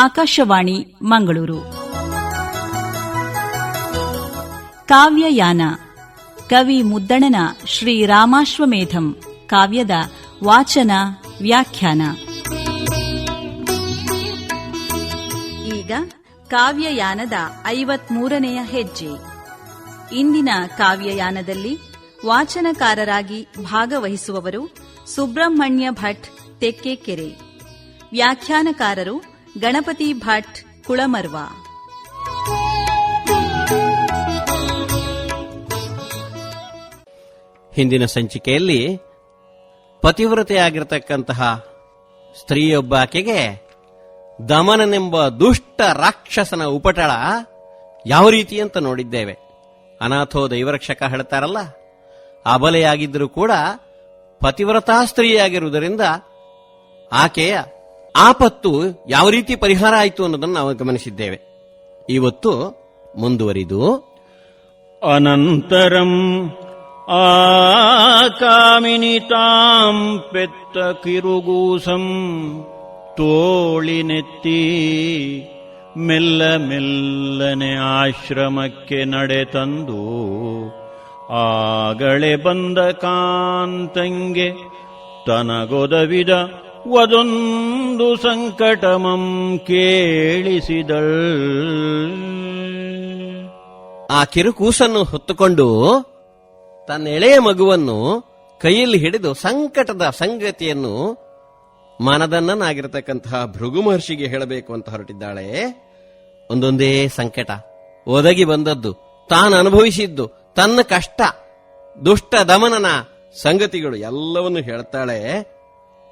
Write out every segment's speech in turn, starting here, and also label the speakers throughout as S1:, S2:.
S1: ಆಕಾಶವಾಣಿ ಮಂಗಳೂರು. ಕಾವ್ಯಯಾನ ಕವಿ ಮುದ್ದಣನ ಶ್ರೀರಾಮಾಶ್ವಮೇಧಂ ಕಾವ್ಯದ ವಾಚನ ವ್ಯಾಖ್ಯಾನ. ಈಗ ಕಾವ್ಯಯಾನದ 53ನೇ ಹೆಜ್ಜೆ. ಇಂದಿನ ಕಾವ್ಯಯಾನದಲ್ಲಿ ವಾಚನಕಾರರಾಗಿ ಭಾಗವಹಿಸುವವರು ಸುಬ್ರಹ್ಮಣ್ಯ ಭಟ್ ತೆಕ್ಕೆಕೆರೆ, ವ್ಯಾಖ್ಯಾನಕಾರರು ಗಣಪತಿ ಭಟ್ ಕುಳಮರ್ವ.
S2: ಹಿಂದಿನ ಸಂಚಿಕೆಯಲ್ಲಿ ಪತಿವ್ರತೆಯಾಗಿರತಕ್ಕಂತಹ ಸ್ತ್ರೀಯೊಬ್ಬಾಕೆಗೆ ದಮನನೆಂಬ ದುಷ್ಟ ರಾಕ್ಷಸನ ಉಪಟಳ ಯಾವ ರೀತಿ ಅಂತ ನೋಡಿದ್ದೇವೆ. ಅನಾಥೋ ದೈವರಕ್ಷಕ ಹೇಳ್ತಾರಲ್ಲ, ಅಬಲೆಯಾಗಿದ್ದರೂ ಕೂಡ ಪತಿವ್ರತಾ ಸ್ತ್ರೀಯಾಗಿರುವುದರಿಂದ ಆಕೆಯ ಆಪತ್ತು ಯಾವ ರೀತಿ ಪರಿಹಾರ ಆಯಿತು ಅನ್ನೋದನ್ನು ನಾವು ಗಮನಿಸಿದ್ದೇವೆ. ಇವತ್ತು ಮುಂದುವರಿದು
S3: ಅನಂತರಂ ಆಕಾಮಿನಿತಾಂ ಪೆತ್ತ ಕಿರುಗೂಸಂ ತೋಳಿನೆತ್ತಿ ಮೆಲ್ಲ ಮೆಲ್ಲನೆ ಆಶ್ರಮಕ್ಕೆ ನಡೆತಂದು ಆಗಳೆ ಬಂದ ಕಾಂತಂಗೆ ತನಗೊದವಿದ ವದೊಂದು ಸಂಕಟಮಂ ಕೇಳಿಸಿದಳ್.
S2: ಆ ಕಿರುಕೂಸನ್ನು ಹೊತ್ತುಕೊಂಡು ತನ್ನ ಎಳೆಯ ಮಗುವನ್ನು ಕೈಯಲ್ಲಿ ಹಿಡಿದು ಸಂಕಟದ ಸಂಗತಿಯನ್ನು ಮಾನದನ್ನನಾಗಿರತಕ್ಕಂತಹ ಭೃಗು ಮಹರ್ಷಿಗೆ ಹೇಳಬೇಕು ಅಂತ ಹೊರಟಿದ್ದಾಳೆ. ಒಂದೊಂದೇ ಸಂಕಟ ಒದಗಿ ಬಂದದ್ದು, ತಾನು ಅನುಭವಿಸಿದ್ದು, ತನ್ನ ಕಷ್ಟ, ದುಷ್ಟ ದಮನನ ಸಂಗತಿಗಳು ಎಲ್ಲವನ್ನು ಹೇಳ್ತಾಳೆ.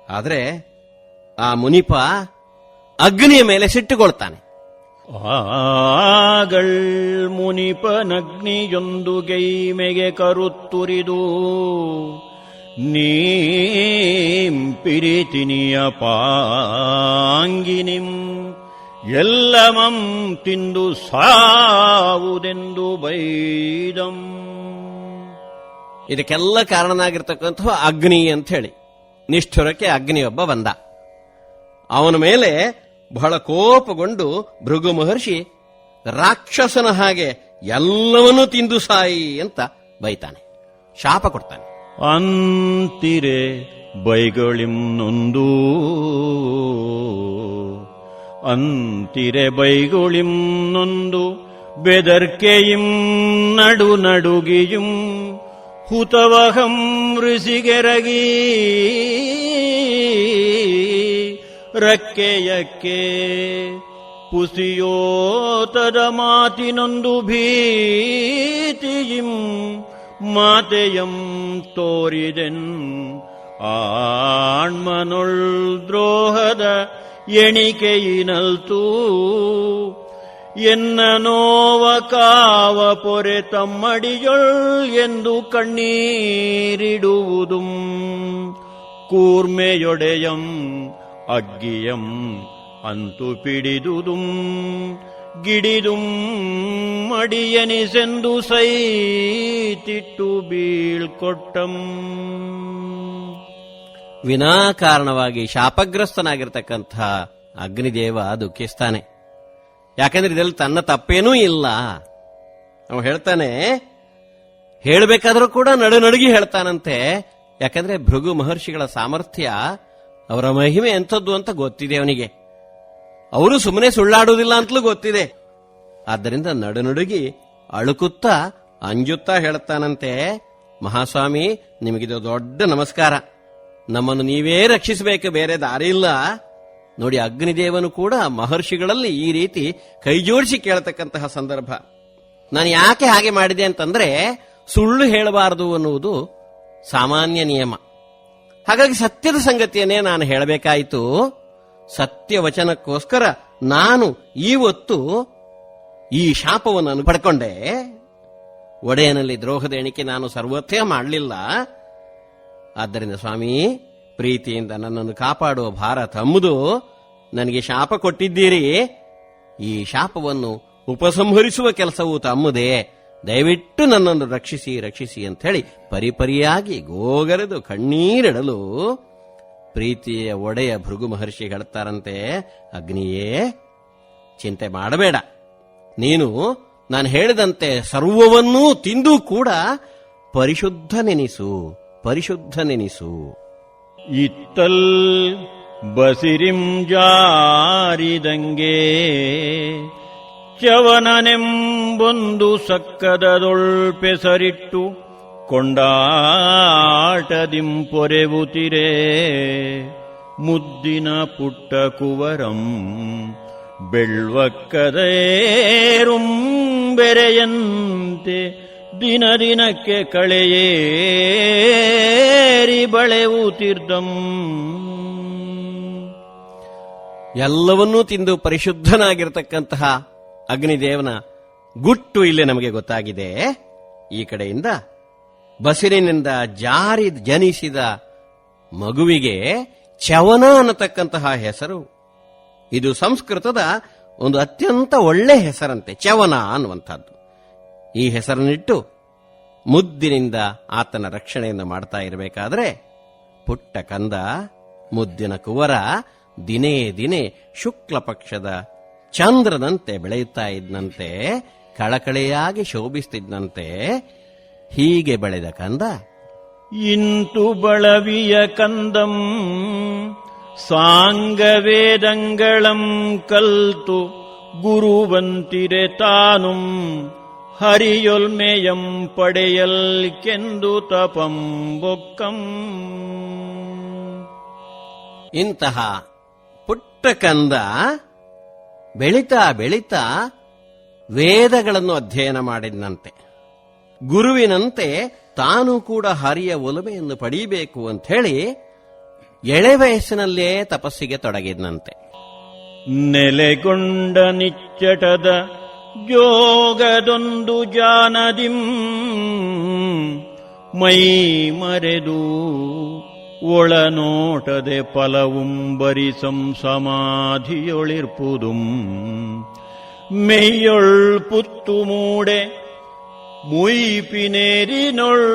S2: ಆದರೆ ಆ ಮುನಿಪ ಅಗ್ನಿಯ ಮೇಲೆ ಸಿಟ್ಟುಕೊಳ್ತಾನೆ.
S3: ಆಗಳ್ ಮುನಿಪನಗ್ನಿಯೊಂದು ಗೈಮೆಗೆ ಕರುತ್ತುರಿದು ನೀಂ ಪಿರಿತಿನಿಯ ಪಾಂಗಿನಿಂ ಎಲ್ಲಮಂ ತಿಂದು ಸಾವುದೆಂದು ಬೈದಂ.
S2: ಇದಕ್ಕೆಲ್ಲ ಕಾರಣನಾಗಿರ್ತಕ್ಕಂಥ ಅಗ್ನಿ ಅಂತ ಹೇಳಿ ನಿಷ್ಠುರಕ್ಕೆ ಅಗ್ನಿಯೊಬ್ಬ ಬಂದ. ಅವನ ಮೇಲೆ ಬಹಳ ಕೋಪಗೊಂಡು ಭೃಗು ಮಹರ್ಷಿ ರಾಕ್ಷಸನ ಹಾಗೆ ಎಲ್ಲವನ್ನೂ ತಿಂದು ಸಾಯಿ ಅಂತ ಬೈತಾನೆ, ಶಾಪ ಕೊಡ್ತಾನೆ.
S3: ಅಂತಿರೆ ಬೈಗಳಿಂ ನೊಂದು ಅಂತಿರೆ ಬೈಗಳಿಂ ನೊಂದು ಬೆದರ್ಕೆಯಿಂ ನಡು ನಡುಗಿಯುಂ ಹುತವಹಂ ಋಷಿಗೆರಗಿ ರಕ್ಕೆಯಕ್ಕೆ ಪುಸಿಯೋತದ ಮಾತಿನೊಂದು ಭೀತಿಯಿಂ ಮಾತೆಯಂ ತೋರಿದೆನ್ ಆಣ್ಮನೊಳ್ ದ್ರೋಹದ ಎಣಿಕೆಯಿನಲ್ತೂ ಎನ್ನ ನೋವ ಕಾವ ಪೊರೆ ತಮ್ಮಡಿಯೊಳ್ ಎಂದು ಕಣ್ಣೀರಿಡುವುದುಂ ಕೂರ್ಮೆಯೊಡೆಯಂ ಅಗ್ಗಿಯಂ ಅಂತು ಪಿಡಿದುದುಂ ಗಿಡಿದುಂ ಅಡಿಯನಿಸೆಂದು ಸೈತಿಟ್ಟು ಬೀಳ್ಕೊಟ್ಟಂ.
S2: ವಿನಾಕಾರಣವಾಗಿ ಶಾಪಗ್ರಸ್ತನಾಗಿರ್ತಕ್ಕಂಥ ಅಗ್ನಿದೇವ ದುಃಖಿಸ್ತಾನೆ. ಯಾಕಂದ್ರೆ ಇದರಲ್ಲಿ ತನ್ನ ತಪ್ಪೇನೂ ಇಲ್ಲ. ಅವನು ಹೇಳ್ತಾನೆ, ಹೇಳಬೇಕಾದ್ರೂ ಕೂಡ ನಡುನಡುಗಿ ಹೇಳ್ತಾನಂತೆ. ಯಾಕಂದ್ರೆ ಭೃಗು ಮಹರ್ಷಿಗಳ ಸಾಮರ್ಥ್ಯ, ಅವರ ಮಹಿಮೆ ಎಂಥದ್ದು ಅಂತ ಗೊತ್ತಿದೆ ಅವನಿಗೆ. ಅವರು ಸುಮ್ಮನೆ ಸುಳ್ಳಾಡುವುದಿಲ್ಲ ಅಂತಲೂ ಗೊತ್ತಿದೆ. ಆದ್ದರಿಂದ ನಡುನಡುಗಿ ಅಳುಕುತ್ತಾ ಅಂಜುತ್ತಾ ಹೇಳ್ತಾನಂತೆ, ಮಹಾಸ್ವಾಮಿ ನಿಮಗಿದು ದೊಡ್ಡ ನಮಸ್ಕಾರ, ನಮ್ಮನ್ನು ನೀವೇ ರಕ್ಷಿಸಬೇಕು, ಬೇರೆ ದಾರಿ ಇಲ್ಲ. ನೋಡಿ, ಅಗ್ನಿದೇವನು ಕೂಡ ಮಹರ್ಷಿಗಳಲ್ಲಿ ಈ ರೀತಿ ಕೈಜೋಡಿಸಿ ಕೇಳತಕ್ಕಂತಹ ಸಂದರ್ಭ. ನಾನು ಯಾಕೆ ಹಾಗೆ ಮಾಡಿದೆ ಅಂತಂದ್ರೆ, ಸುಳ್ಳು ಹೇಳಬಾರದು ಅನ್ನುವುದು ಸಾಮಾನ್ಯ ನಿಯಮ. ಹಾಗಾಗಿ ಸತ್ಯದ ಸಂಗತಿಯನ್ನೇ ನಾನು ಹೇಳಬೇಕಾಯಿತು. ಸತ್ಯವಚನಕ್ಕೋಸ್ಕರ ನಾನು ಇವತ್ತು ಈ ಶಾಪವನ್ನು ಪಡ್ಕೊಂಡೆ. ಒಡೆಯನಲ್ಲಿ ದ್ರೋಹದ ಎಣಿಕೆ ನಾನು ಸರ್ವಥ್ಯ ಮಾಡಲಿಲ್ಲ. ಆದ್ದರಿಂದ ಸ್ವಾಮಿ, ಪ್ರೀತಿಯಿಂದ ನನ್ನನ್ನು ಕಾಪಾಡುವ ಭಾರ ತಮ್ಮದು. ನನಗೆ ಶಾಪ ಕೊಟ್ಟಿದ್ದೀರಿ, ಈ ಶಾಪವನ್ನು ಉಪಸಂಹರಿಸುವ ಕೆಲಸವೂ ತಮ್ಮದೇ. ದಯವಿಟ್ಟು ನನ್ನನ್ನು ರಕ್ಷಿಸಿ ರಕ್ಷಿಸಿ ಅಂತ ಹೇಳಿ ಪರಿಪರಿಯಾಗಿ ಗೋಗರೆದು ಕಣ್ಣೀರಿಡಲು ಪ್ರೀತಿಯ ಒಡೆಯ ಭೃಗು ಮಹರ್ಷಿ ಹೇಳ್ತಾರಂತೆ, ಅಗ್ನಿಯೇ ಚಿಂತೆ ಮಾಡಬೇಡ. ನೀನು ನಾನು ಹೇಳಿದಂತೆ ಸರ್ವವನ್ನೂ ತಿಂದು ಕೂಡ ಪರಿಶುದ್ಧ ನೆನಿಸು.
S3: ಇತ್ತಲ್ ಬಸಿರಿಂ ಜಾರಿದಂಗೆ ಚವನನೆಂಬೊಂದು ಸಕ್ಕದದೊಳ್ಪೆಸರಿಟ್ಟು ಕೊಂಡಾಟದಿಂ ಪೊರೆವುತಿರೆ ಮುದ್ದಿನ ಪುಟ್ಟ ಕುವರಂ ಬೆಳ್ವಕ್ಕದೇರುಂ ಬೆರೆಯಂತೆ ದಿನ ದಿನಕ್ಕೆ ಕಳೆಯೇರಿ ಬಳೆವುತಿರ್ದಂ.
S2: ಎಲ್ಲವನ್ನೂ ತಿಂದು ಪರಿಶುದ್ಧನಾಗಿರತಕ್ಕಂತಹ ಅಗ್ನಿದೇವನ ಗುಟ್ಟು ಇಲ್ಲಿ ನಮಗೆ ಗೊತ್ತಾಗಿದೆ. ಈ ಕಡೆಯಿಂದ ಬಸಿರಿನಿಂದ ಜಾರಿ ಜನಿಸಿದ ಮಗುವಿಗೆ ಚವನ ಅನ್ನತಕ್ಕಂತಹ ಹೆಸರು. ಇದು ಸಂಸ್ಕೃತದ ಒಂದು ಅತ್ಯಂತ ಒಳ್ಳೆ ಹೆಸರಂತೆ, ಚವನ ಅನ್ನುವಂಥದ್ದು. ಈ ಹೆಸರನ್ನಿಟ್ಟು ಮುದ್ದಿನಿಂದ ಆತನ ರಕ್ಷಣೆಯನ್ನು ಮಾಡ್ತಾ ಇರಬೇಕಾದ್ರೆ ಪುಟ್ಟ ಕಂದ, ಮುದ್ದಿನ ಕುವರ ದಿನೇ ದಿನೇ ಶುಕ್ಲ ಪಕ್ಷದ ಚಂದ್ರನಂತೆ ಬೆಳೆಯುತ್ತಾ ಇದ್ದಂತೆ, ಕಳಕಳೆಯಾಗಿ ಶೋಭಿಸ್ತಿದ್ದಂತೆ. ಹೀಗೆ ಬೆಳೆದ ಕಂದ
S3: ಇಂತು ಬಳವಿಯ ಕಂದಂ ಸಾಂಗವೇದಂಗಳಂ ಕಲ್ತು ಗುರುವಂತಿರೆ ತಾನುಂ ಹರಿಯೊಲ್ಮೆಯಂ ಪಡೆಯಲ್ ಕೆಂದು ತಪಂ ಬೊಕ್ಕಂ.
S2: ಇಂತಹ ಪುಟ್ಟ ಕಂದ ಬೆಳಿತಾ ಬೆಳಿತಾ ವೇದಗಳನ್ನು ಅಧ್ಯಯನ ಮಾಡಿದಂತೆ, ಗುರುವಿನಂತೆ ತಾನು ಕೂಡ ಹರಿಯ ಒಲುಮೆಯನ್ನು ಪಡೀಬೇಕು ಅಂತ ಹೇಳಿ ಎಳೆ ವಯಸ್ಸಿನಲ್ಲೇ ತಪಸ್ಸಿಗೆ ತೊಡಗಿದ್ನಂತೆ.
S3: ನೆಲೆಗೊಂಡ ನಿಚ್ಚಟದ ಜೋಗದೊಂದು ಜಾನದಿಂ ಮೈ ಮರೆದು ಒಳನೋಟದೆ ಫಲವುಂ ಬರಿಸಂ ಸಮಾಧಿಯೊಳಿರ್ಪುದುಂ ಮೆಯ್ಯೊಳ್ ಪುತ್ತು ಮೂಡೆ ಮುಯ್ಪಿನೇರಿನೊಳ್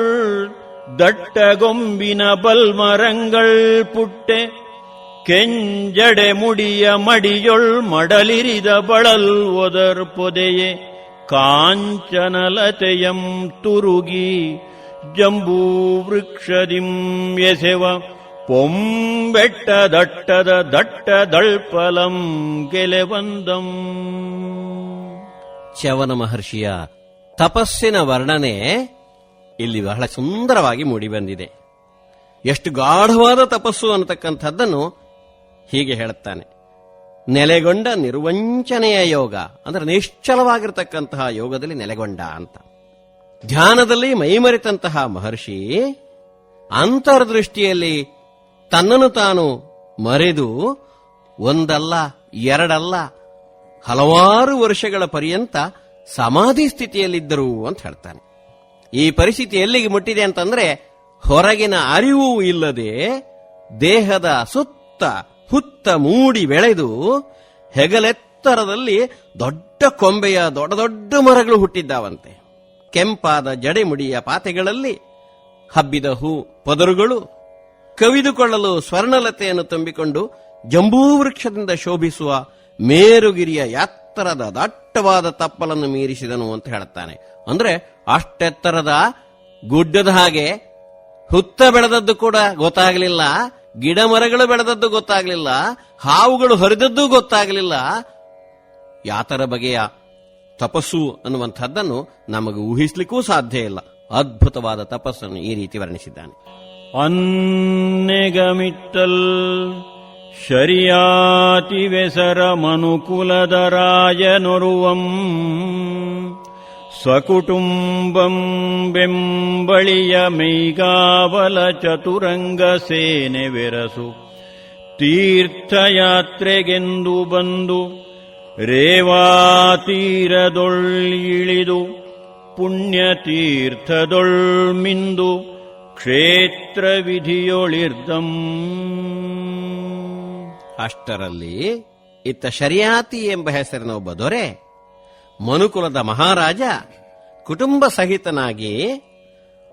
S3: ದಟ್ಟಗೊಂಬಿನ ಬಲ್ಮರಂಗಳ್ ಪುಟ್ಟೆ ಕೆಂಜಡೆ ಮುಡಿಯ ಮಡಿಯೊಳ್ ಮಡಲಿರಿದ ಬಳಲ್ ಒದರ್ ಪೊದೆಯೆ ಕಾಂಚನಲತೆಯಂ ತುರುಗಿ ಜಂಬೂ ವೃಕ್ಷದಿಂ ಎಸೆವ ಪೊಂಬೆಟ್ಟ ದಟ್ಟದ ದಟ್ಟ ದಳ್ಪಲಂ ಗೆಲೆವಂದಂ.
S2: ಚ್ಯವನ ಮಹರ್ಷಿಯ ತಪಸ್ಸಿನ ವರ್ಣನೆ ಇಲ್ಲಿ ಬಹಳ ಸುಂದರವಾಗಿ ಮೂಡಿಬಂದಿದೆ. ಎಷ್ಟು ಗಾಢವಾದ ತಪಸ್ಸು ಅನ್ನತಕ್ಕಂಥದ್ದನ್ನು ಹೀಗೆ ಹೇಳುತ್ತಾನೆ. ನೆಲೆಗೊಂಡ ನಿರ್ವಂಚನೆಯ ಯೋಗ ಅಂದರೆ ನಿಶ್ಚಲವಾಗಿರತಕ್ಕಂತಹ ಯೋಗದಲ್ಲಿ ನೆಲೆಗೊಂಡ ಅಂತ. ಧ್ಯಾನದಲ್ಲಿ ಮೈಮರೆತಂತಹ ಮಹರ್ಷಿ ಅಂತರ್ದೃಷ್ಟಿಯಲ್ಲಿ ತನ್ನನ್ನು ತಾನು ಮರೆದು ಒಂದಲ್ಲ ಎರಡಲ್ಲ ಹಲವಾರು ವರ್ಷಗಳ ಪರ್ಯಂತ ಸಮಾಧಿ ಸ್ಥಿತಿಯಲ್ಲಿದ್ದರು ಅಂತ ಹೇಳ್ತಾನೆ. ಈ ಪರಿಸ್ಥಿತಿ ಎಲ್ಲಿಗೆ ಮುಟ್ಟಿದೆ ಅಂತಂದ್ರೆ ಹೊರಗಿನ ಅರಿವು ಇಲ್ಲದೆ ದೇಹದ ಸುತ್ತ ಹುತ್ತ ಮೂಡಿ ಬೆಳೆದು ಹೆಗಲೆತ್ತರದಲ್ಲಿ ದೊಡ್ಡ ಕೊಂಬೆಯ ದೊಡ್ಡ ದೊಡ್ಡ ಮರಗಳು ಹುಟ್ಟಿದ್ದಾವಂತೆ. ಕೆಂಪಾದ ಜಡೆಮುಡಿಯ ಪಾತೆಗಳಲ್ಲಿ ಹಬ್ಬಿದ ಹೂ ಪದರುಗಳು ಕವಿದುಕೊಳ್ಳಲು ಸ್ವರ್ಣಲತೆಯನ್ನು ತುಂಬಿಕೊಂಡು ಜಂಬೂ ವೃಕ್ಷದಿಂದ ಶೋಭಿಸುವ ಮೇರುಗಿರಿಯ ಎತ್ತರದ ದಟ್ಟವಾದ ತಪ್ಪಲನ್ನು ಮೀರಿಸಿದನು ಅಂತ ಹೇಳುತ್ತಾನೆ. ಅಂದ್ರೆ ಅಷ್ಟೆತ್ತರದ ಗುಡ್ಡದ ಹಾಗೆ ಹುತ್ತ ಬೆಳೆದದ್ದು ಕೂಡ ಗೊತ್ತಾಗಲಿಲ್ಲ, ಗಿಡ ಮರಗಳು ಬೆಳೆದದ್ದು ಗೊತ್ತಾಗಲಿಲ್ಲ, ಹಾವುಗಳು ಹರಿದದ್ದು ಗೊತ್ತಾಗಲಿಲ್ಲ. ಯಾತರ ಬಗೆಯ ತಪಸ್ಸು ಅನ್ನುವಂಥದ್ದನ್ನು ನಮಗೆ ಊಹಿಸ್ಲಿಕ್ಕೂ ಸಾಧ್ಯ ಇಲ್ಲ. ಅದ್ಭುತವಾದ ತಪಸ್ಸನ್ನು ಈ ರೀತಿ ವರ್ಣಿಸಿದ್ದಾನೆ.
S3: ಅನ್ನೆಗಮಿತ್ತಲ್ ಶರಿಯಾತಿವೆಸರ ಮನುಕುಲದ ರಾಯನೊರುವಂ ಸ್ವಕುಟುಂಬಂ ಬೆಂಬಳಿಯ ಮೈಗಾವಲ ಚತುರಂಗ ಸೇನೆ ಬೆರಸು ತೀರ್ಥಯಾತ್ರೆಗೆಂದು ಬಂದು ರೇವಾತೀರದೊಳ್ಳಿಳಿದು ಪುಣ್ಯತೀರ್ಥದೊಳ್ಮಿಂದು ಕ್ಷೇತ್ರ ವಿಧಿಯೊಳಿರ್ದಂ.
S2: ಅಷ್ಟರಲ್ಲಿ ಇತ್ತ ಶರಿಯಾತಿ ಎಂಬ ಹೆಸರಿನ ಒಬ್ಬ ದೊರೆ ಮನುಕುಲದ ಮಹಾರಾಜ ಕುಟುಂಬ ಸಹಿತನಾಗಿ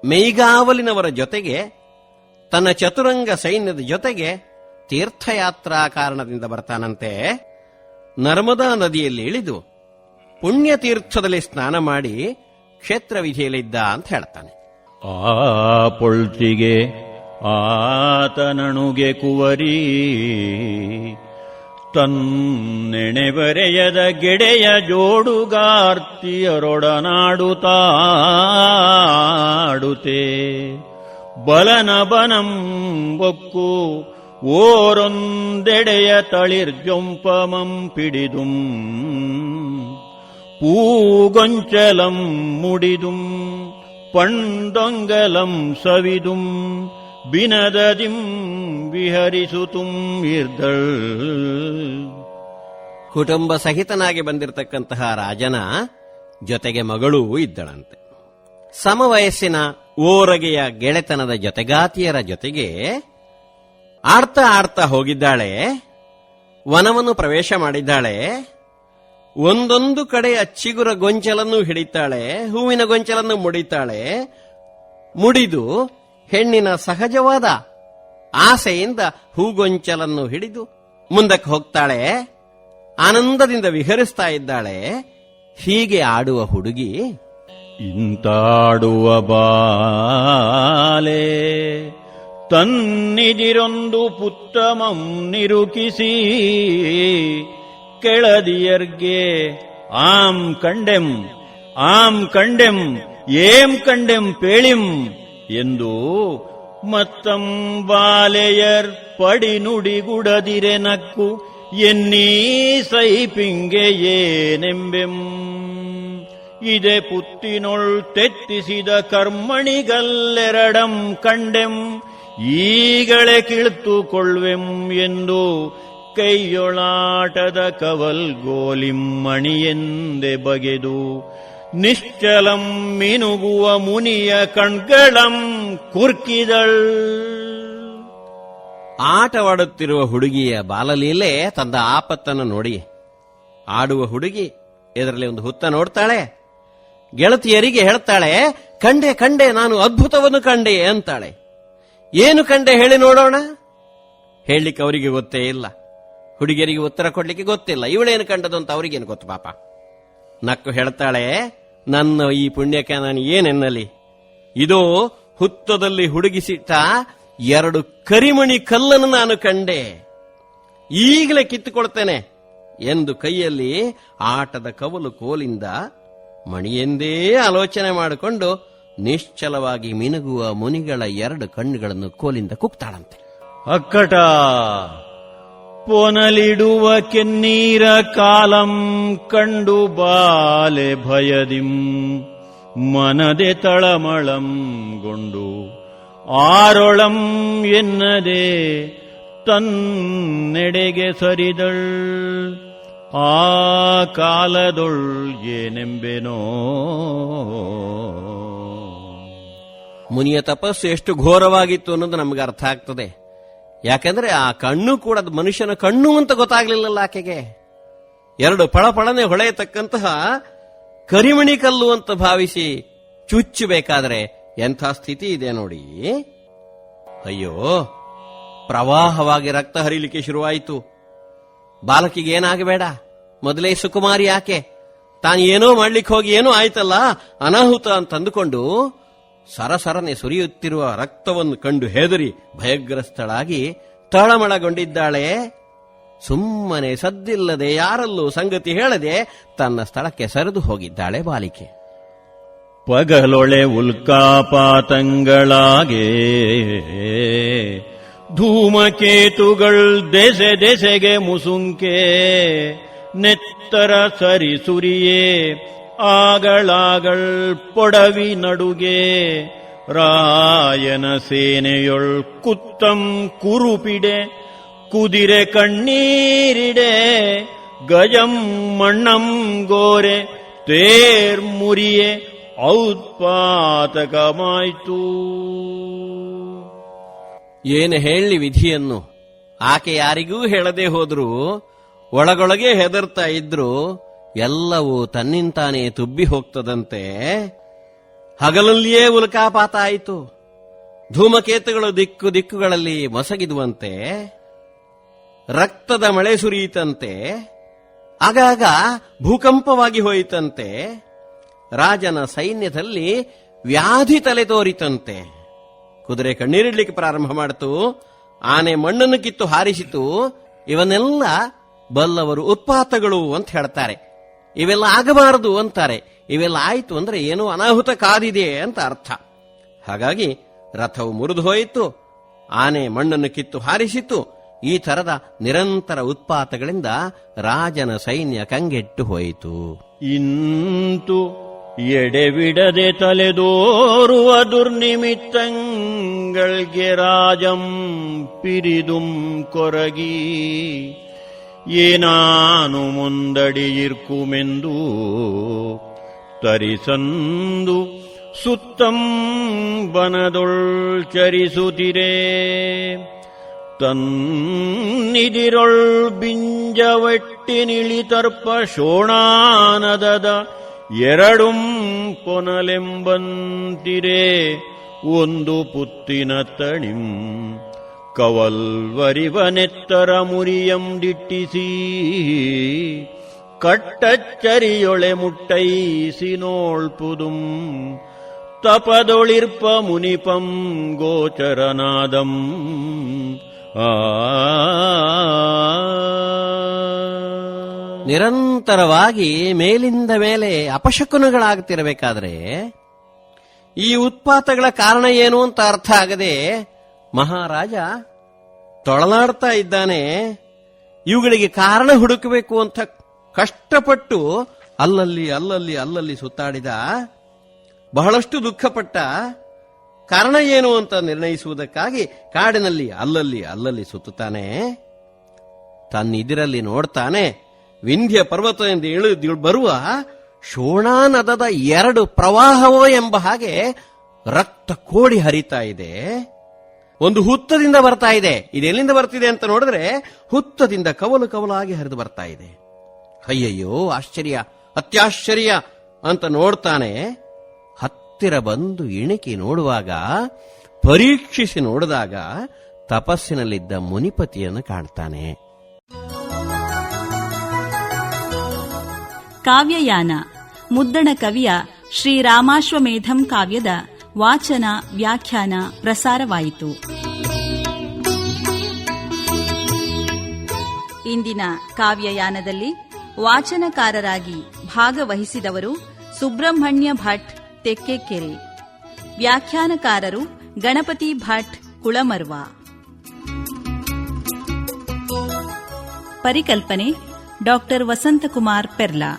S2: ಮೈಗಾವಲಿನವರ ಜೊತೆಗೆ ತನ್ನ ಚತುರಂಗ ಸೈನ್ಯದ ಜೊತೆಗೆ ತೀರ್ಥಯಾತ್ರಾ ಕಾರಣದಿಂದ ಬರ್ತಾನಂತೆ. ನರ್ಮದಾ ನದಿಯಲ್ಲಿ ಇಳಿದು ಪುಣ್ಯತೀರ್ಥದಲ್ಲಿ ಸ್ನಾನ ಮಾಡಿ ಕ್ಷೇತ್ರ ವಿಧಿಯಲ್ಲಿದ್ದ ಅಂತ ಹೇಳ್ತಾನೆ.
S3: ಆ ಪೊಳ್ತಿಗೆ ಆತನಣುಗೆ ಕುವರಿ ತನ್ನೆಣೆಬರೆಯದ ಗೆಡೆಯ ಜೋಡುಗಾರ್ತಿಯರೊಡನಾಡುತ್ತಾಡುತ್ತೆ ಬಲನ ಬನಂ ಬೊಕ್ಕು ಓರೊಂದೆಡೆಯ ತಳಿರ್ಜೊಂಪಮಂ ಪಿಡಿದುಂ പൂഗൊഞ്ചലം മുടിതും പണ്ടൊങ്കലം സവിതും ബിനദതിം ವಿಹರಿಸುತ್ತುಂ ಇರ್ದಳ್.
S2: ಕುಟುಂಬ ಸಹಿತನಾಗಿ ಬಂದಿರತಕ್ಕಂತಹ ರಾಜನ ಜೊತೆಗೆ ಮಗಳೂ ಇದ್ದಳಂತೆ. ಸಮವಯಸ್ಸಿನ ಓರಗೆಯ ಗೆಳೆತನದ ಜೊತೆಗಾತಿಯರ ಜೊತೆಗೆ ಆಡ್ತಾ ಆಡ್ತಾ ಹೋಗಿದ್ದಾಳೆ. ವನವನ್ನು ಪ್ರವೇಶ ಮಾಡಿದ್ದಾಳೆ. ಒಂದೊಂದು ಕಡೆ ಚಿಗುರ ಗೊಂಚಲನ್ನು ಹಿಡಿತಾಳೆ, ಹೂವಿನ ಗೊಂಚಲನ್ನು ಮುಡಿತಾಳೆ. ಮುಡಿದು ಹೆಣ್ಣಿನ ಸಹಜವಾದ ಆಸೆಯಿಂದ ಹೂಗೊಂಚಲನ್ನು ಹಿಡಿದು ಮುಂದಕ್ಕೆ ಹೋಗ್ತಾಳೆ. ಆನಂದದಿಂದ ವಿಹರಿಸ್ತಾ ಇದ್ದಾಳೆ. ಹೀಗೆ ಆಡುವ ಹುಡುಗಿ
S3: ಇಂತಾಡುವ ಬಾಲೆ ತನ್ನಿದಿರೊಂದು ಪುತ್ತಮಂ ನಿರುಕಿಸಿ ಕೆಳದಿಯರ್ಗೆ ಆಂ ಕಂಡೆಂ ಏಂ ಕಂಡೆಂ ಪೇಳಿಂ ಎಂದು ಮತ್ತಂ ಬಾಲೆಯರ್ ಪಡಿ ನುಡಿಗುಡದಿರೆ ನಕ್ಕು ಎನ್ನೀ ಸೈಪಿಂಗೆ ಏನೆಂಬೆಂ ಇದೇ ಪುತ್ತಿನೊಳ್ ತೆತ್ತಿಸಿದ ಕರ್ಮಣಿಗಲ್ಲೆರಡಂ ಕಂಡೆಂ ಈಗಳೆ ಕಿಳ್ತುಕೊಳ್ಳುವೆಂ ಎಂದು ಕೈಯೊಳಾಟದ ಕವಲ್ಗೋಲಿಂ ಮಣಿಯೆಂದೆ ಬಗೆದು ನಿಶ್ಚಲಂ ಮಿನುಗುವ ಮುನಿಯ ಕಣ್ಗಳಂ ಕುರ್ಕಿದಳ್.
S2: ಆಟವಾಡುತ್ತಿರುವ ಹುಡುಗಿಯ ಬಾಲಲೀಲೆ ತಂದ ಆಪತ್ತನ್ನು ನೋಡಿ ಆಡುವ ಹುಡುಗಿ ಇದರಲ್ಲಿ ಒಂದು ಹುತ್ತ ನೋಡ್ತಾಳೆ. ಗೆಳತಿಯರಿಗೆ ಹೇಳ್ತಾಳೆ, ಕಂಡೆ ಕಂಡೆ ನಾನು ಅದ್ಭುತವನ್ನು ಕಂಡೆ ಅಂತಾಳೆ. ಏನು ಕಂಡೆ ಹೇಳಿ ನೋಡೋಣ. ಹೇಳಲಿಕ್ಕೆ ಅವರಿಗೆ ಗೊತ್ತೇ ಇಲ್ಲ. ಹುಡುಗಿಯರಿಗೆ ಉತ್ತರ ಕೊಡ್ಲಿಕ್ಕೆ ಗೊತ್ತಿಲ್ಲ. ಇವಳೇನು ಕಂಡದು ಅಂತ ಅವರಿಗೇನು ಗೊತ್ತು ಪಾಪ. ನಕ್ಕು ಹೇಳ್ತಾಳೆ, ನನ್ನ ಈ ಪುಣ್ಯಕ್ಕೆ ನಾನು ಏನೆನ್ನಲಿ. ಇದೋ ಹುತ್ತದಲ್ಲಿ ಹುಡುಗಿಸಿಟ್ಟ 2 ಕರಿಮಣಿ ಕಲ್ಲನ್ನು ನಾನು ಕಂಡೆ, ಈಗಲೇ ಕಿತ್ತುಕೊಳ್ತೇನೆ ಎಂದು ಕೈಯಲ್ಲಿ ಆಟದ ಕವಲು ಕೋಲಿಂದ ಮಣಿಯೆಂದೇ ಆಲೋಚನೆ ಮಾಡಿಕೊಂಡು ನಿಶ್ಚಲವಾಗಿ ಮಿನುಗುವ ಮುನಿಗಳ 2 ಕಣ್ಣುಗಳನ್ನು ಕೋಲಿಂದ ಕುಕ್ತಾಳಂತೆ.
S3: ಅಕ್ಕಟ ಪೊನಲಿಡುವ ಕೆನ್ನೀರ ಕಾಲಂ ಕಂಡು ಬಾಲೆ ಭಯದಿಂ ಮನದೆ ತಳಮಳಂ ಗೊಂಡು ಆರೊಳಂ ಎನ್ನದೆ ತನ್ನೆಡೆಗೆ ಸರಿದಳ್. ಆ ಕಾಲದೊಳ್ ಏನೆಂಬೆನೋ.
S2: ಮುನಿಯ ತಪಸ್ಸು ಎಷ್ಟು ಘೋರವಾಗಿತ್ತು ಅನ್ನೋದು ನಮಗೆ ಅರ್ಥ ಆಗ್ತದೆ. ಯಾಕಂದ್ರೆ ಆ ಕಣ್ಣು ಕೂಡ ಅದು ಮನುಷ್ಯನ ಕಣ್ಣು ಅಂತ ಗೊತ್ತಾಗ್ಲಿಲ್ಲಲ್ಲ ಆಕೆಗೆ. 2 ಪಳಪಳನೆ ಹೊಳೆಯತಕ್ಕಂತಹ ಕರಿಮಣಿ ಕಲ್ಲು ಅಂತ ಭಾವಿಸಿ ಚುಚ್ಚಬೇಕಾದ್ರೆ ಎಂಥ ಸ್ಥಿತಿ ಇದೆ ನೋಡಿ. ಅಯ್ಯೋ, ಪ್ರವಾಹವಾಗಿ ರಕ್ತ ಹರಿಲಿಕ್ಕೆ ಶುರುವಾಯಿತು. ಬಾಲಕಿಗೆ ಏನಾಗಬೇಡ, ಮೊದಲೇ ಸುಕುಮಾರಿ ಆಕೆ, ತಾನು ಏನೋ ಮಾಡ್ಲಿಕ್ಕೆ ಹೋಗಿ ಏನೋ ಆಯ್ತಲ್ಲ ಅನಾಹುತ ಅಂತಂದುಕೊಂಡು ಸರಸರನೆ ಸುರಿಯುತ್ತಿರುವ ರಕ್ತವನ್ನು ಕಂಡು ಹೆದರಿ ಭಯಗ್ರಸ್ತಳಾಗಿ ತಳಮಳಗೊಂಡಿದ್ದಾಳೆ. ಸುಮ್ಮನೆ ಸದ್ದಿಲ್ಲದೆ ಯಾರಲ್ಲೂ ಸಂಗತಿ ಹೇಳದೆ ತನ್ನ ಸ್ಥಳಕ್ಕೆ ಸರಿದು ಹೋಗಿದ್ದಾಳೆ ಬಾಲಿಕೆ.
S3: ಪಗಲೊಳೆ ಉಲ್ಕಾಪಾತಂಗಳಾಗೆ ಧೂಮಕೇತುಗಳ್ ದೆಸೆ ದೆಸೆಗೆ ಮುಸುಂಕೆ ನೆತ್ತರ ಸರಿ ಸುರಿಯೇ ಆಗಳಾಗಳ್ ಪೊಡವಿ ನಡುಗೆ ರಾಯನ ಸೇನೆಯೊಳ್ ಕುತ್ತಂ ಕುರುಪಿಡೆ ಕುದಿರೆ ಕಣ್ಣೀರಿಡೆ ಗಜಂ ಮಣ್ಣಂ ಗೋರೆ ತೇರ್ ಮುರಿಯೆ ಔತ್ಪಾತಕಮಾಯ್ತು.
S2: ಏನು ಹೇಳಿ ವಿಧಿಯನ್ನು. ಆಕೆ ಯಾರಿಗೂ ಹೇಳದೆ ಹೋದ್ರು, ಒಳಗೊಳಗೆ ಹೆದರ್ತಾ ಇದ್ರು. ಎಲ್ಲವೂ ತನ್ನಿಂತಾನೇ ತುಬ್ಬಿ ಹೋಗ್ತದಂತೆ. ಹಗಲಲ್ಲಿಯೇ ಉಲ್ಕಾಪಾತ ಆಯಿತು. ಧೂಮಕೇತುಗಳು ದಿಕ್ಕು ದಿಕ್ಕುಗಳಲ್ಲಿ ಮೊಸಗಿದುವಂತೆ, ರಕ್ತದ ಮಳೆ ಸುರಿಯಿತಂತೆ. ಆಗಾಗ ಭೂಕಂಪವಾಗಿ ಹೋಯಿತಂತೆ. ರಾಜನ ಸೈನ್ಯದಲ್ಲಿ ವ್ಯಾಧಿ ತಲೆದೋರಿತಂತೆ. ಕುದುರೆ ಕಣ್ಣೀರಿಡ್ಲಿಕ್ಕೆ ಪ್ರಾರಂಭ ಮಾಡಿತು. ಆನೆ ಮಣ್ಣನ್ನು ಕಿತ್ತು ಹಾರಿಸಿತು. ಇವನ್ನೆಲ್ಲ ಬಲ್ಲವರು ಉತ್ಪಾತಗಳು ಅಂತ ಹೇಳ್ತಾರೆ. ಇವೆಲ್ಲ ಆಗಬಾರದು ಅಂತಾರೆ. ಇವೆಲ್ಲ ಆಯಿತು ಅಂದ್ರೆ ಏನೋ ಅನಾಹುತ ಕಾದಿದೆ ಅಂತ ಅರ್ಥ. ಹಾಗಾಗಿ ರಥವು ಮುರಿದು ಹೋಯಿತು, ಆನೆ ಮಣ್ಣನ್ನು ಕಿತ್ತು ಹಾರಿಸಿತು. ಈ ತರದ ನಿರಂತರ ಉತ್ಪಾತಗಳಿಂದ ರಾಜನ ಸೈನ್ಯ ಕಂಗೆಟ್ಟು ಹೋಯಿತು.
S3: ಇಂತು ಎಡೆಬಿಡದೆ ತಲೆದೋರುವ ದುರ್ನಿಮಿತ್ತಂಗಳ್ಗೆ ರಾಜಂ ಪಿರಿದುಂ ಕೊರಗಿ ಏನಾನು ಮುಂದಡಿಯಿರ್ಕುಮೆಂದು ತರಿಸಂದು ಸುತ್ತಂ ಬನದೊಳ್ ಚರಿಸುತ್ತಿರೇ ತನ್ನಿದಿರೊಳ್ ಬಿಂಜವೆಟ್ಟಿನಿಳಿತರ್ಪ ಶೋಣಾನದದ ಎರಡುಂ ಪೊನಲೆಂಬಂತಿರೇ ಒಂದು ಪುತ್ತಿನ ತಣಿಂ ಕವಲ್ವರಿವನೆತ್ತರ ಮುರಿಯಂ ದಿಟ್ಟಿಸಿ ಕಟ್ಟಚ್ಚರಿಯೊಳೆ ಮುಟ್ಟೈಸಿ ನೋಳ್ಪುದುಂ ತಪದೊಳಿರ್ಪ ಮುನಿಪಂ ಗೋಚರನಾದಂ
S2: ನಿರಂತರವಾಗಿ ಮೇಲಿಂದ ಮೇಲೆ ಅಪಶಕುನಗಳಾಗುತ್ತಿರಬೇಕಾದ್ರೆ ಈ ಉತ್ಪಾತಗಳ ಕಾರಣ ಏನು ಅಂತ ಅರ್ಥ ಆಗದೆ ಮಹಾರಾಜ ತೊಳಲಾಡ್ತಾ ಇದ್ದಾನೆ. ಇವುಗಳಿಗೆ ಕಾರಣ ಹುಡುಕಬೇಕು ಅಂತ ಕಷ್ಟಪಟ್ಟು ಅಲ್ಲಲ್ಲಿ ಅಲ್ಲಲ್ಲಿ ಅಲ್ಲಲ್ಲಿ ಸುತ್ತಾಡಿದ. ಬಹಳಷ್ಟು ದುಃಖಪಟ್ಟ. ಕಾರಣ ಏನು ಅಂತ ನಿರ್ಣಯಿಸುವುದಕ್ಕಾಗಿ ಕಾಡಿನಲ್ಲಿ ಅಲ್ಲಲ್ಲಿ ಅಲ್ಲಲ್ಲಿ ಸುತ್ತುತ್ತಾನೆ. ತನ್ನಿದಿರಲ್ಲಿ ನೋಡ್ತಾನೆ, ವಿಂಧ್ಯ ಪರ್ವತದಿಂದ ಇಳಿದು ಬರುವ ಶೋಣಾನದದ ಎರಡು ಪ್ರವಾಹವೋ ಎಂಬ ಹಾಗೆ ರಕ್ತ ಕೋಡಿ ಹರಿತಾ ಇದೆ. ಒಂದು ಹುತ್ತದಿಂದ ಬರ್ತಾ ಇದೆ. ಇದೆಲ್ಲಿಂದ ಬರ್ತಿದೆ ಅಂತ ನೋಡಿದ್ರೆ ಹುತ್ತದಿಂದ ಕವಲು ಕವಲಾಗಿ ಹರಿದು ಬರ್ತಾ ಇದೆ. ಅಯ್ಯಯ್ಯೋ, ಆಶ್ಚರ್ಯ, ಅತ್ಯಾಶ್ಚರ್ಯ ಅಂತ ನೋಡ್ತಾನೆ. ಹತ್ತಿರ ಬಂದು ಇಣುಕಿ ನೋಡುವಾಗ, ಪರೀಕ್ಷಿಸಿ ನೋಡಿದಾಗ ತಪಸ್ಸಿನಲ್ಲಿದ್ದ ಮುನಿಪತಿಯನ್ನು ಕಾಣ್ತಾನೆ.
S1: ಕಾವ್ಯಯಾನ ಮುದ್ದಣ ಕವಿಯ ಶ್ರೀರಾಮಾಶ್ವಮೇಧಂ ಕಾವ್ಯದ ವಾಚನ ವ್ಯಾಖ್ಯಾನ ಪ್ರಸಾರವಾಯಿತು. ಇಂದಿನ ಕಾವ್ಯಯಾನದಲ್ಲಿ ವಾಚನಕಾರರಾಗಿ ಭಾಗವಹಿಸಿದವರು ಸುಬ್ರಹ್ಮಣ್ಯ ಭಟ್ ತೆಕ್ಕೆಕೆರೆ, ವ್ಯಾಖ್ಯಾನಕಾರರು ಗಣಪತಿ ಭಟ್ ಕುಳಮರ್ವ. ಪರಿಕಲ್ಪನೆ ಡಾಕ್ಟರ್ ವಸಂತಕುಮಾರ್ ಪೆರ್ಲಾ.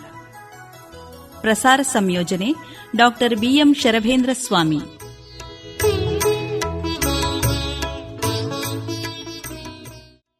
S1: ಪ್ರಸಾರ ಸಂಯೋಜನೆ ಡಾಕ್ಟರ್ ಬಿಎಂ ಶರಭೇಂದ್ರ ಸ್ವಾಮಿ.